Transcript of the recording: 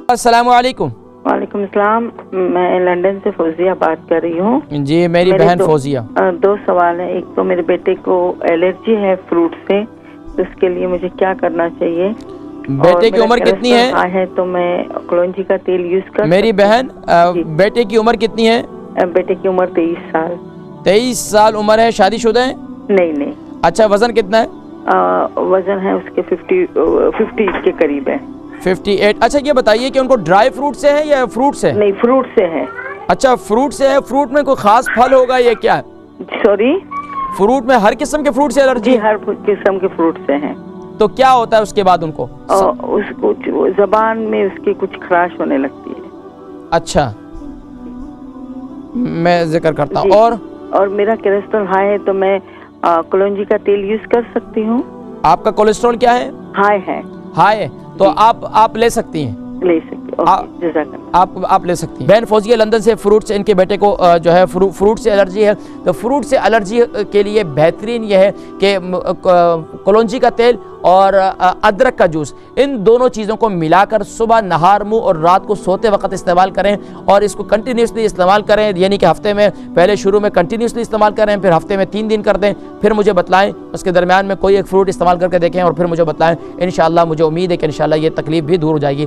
السلام علیکم. وعلیکم السلام. میں لندن سے فوزیہ بات کر رہی ہوں. جی میری بہن فوزیہ. دو سوال ہیں. ایک تو میرے بیٹے کو الرجی ہے فروٹ سے, تو اس کے لیے مجھے کیا کرنا چاہیے؟ بیٹے کی عمر کتنی ہے؟ تو میں کلونجی کا تیل یوز کر میری بہن بیٹے کی عمر کتنی ہے؟ بیٹے کی عمر 23 سال. 23 سال عمر ہے. شادی شدہ ہے؟ نہیں. اچھا, وزن کتنا ہے؟ وزن ہے اس کے 50 کے قریب ہے. 58. اچھا یہ بتائیے کہ ان کو ڈرائی فروٹ سے ہے یا فروٹ سے؟ نہیں, فروٹ سے ہے. اچھا فروٹ سے ہے. فروٹ میں کوئی خاص پھل ہوگا یا کیا ہے؟ سوری, فروٹ میں ہر قسم کے فروٹ سے الرجی؟ جی ہر قسم کے فروٹ سے ہیں. تو کیا ہوتا ہے اس کے بعد ان کو؟ اس کو زبان میں اس کی کچھ خراش ہونے لگتی ہے. اچھا میں ذکر کرتا ہوں. اور میرا کولیسٹرول ہائی ہے, تو میں کلونجی کا تیل یوز کر سکتی ہوں؟ آپ کا کولیسٹرول کیا ہے؟ ہائی ہے. ہائی ہے تو آپ لے سکتی ہیں. لے سکتی. آپ لے سکتی ہیں. بہن فوزیہ لندن سے فروٹ سے ان کے بیٹے کو جو ہے فروٹ سے الرجی ہے. تو فروٹ سے الرجی کے لیے بہترین یہ ہے کہ کلونجی کا تیل اور ادرک کا جوس, ان دونوں چیزوں کو ملا کر صبح نہار منہ اور رات کو سوتے وقت استعمال کریں, اور اس کو کنٹینیوسلی استعمال کریں. یعنی کہ ہفتے میں پہلے شروع میں کنٹینیوسلی استعمال کریں, پھر ہفتے میں 3 دن کر دیں, پھر مجھے بتلائیں. اس کے درمیان میں کوئی ایک فروٹ استعمال کر کے دیکھیں اور پھر مجھے بتلائیں. انشاءاللہ مجھے امید ہے کہ انشاءاللہ یہ تکلیف بھی دور ہو جائے گی.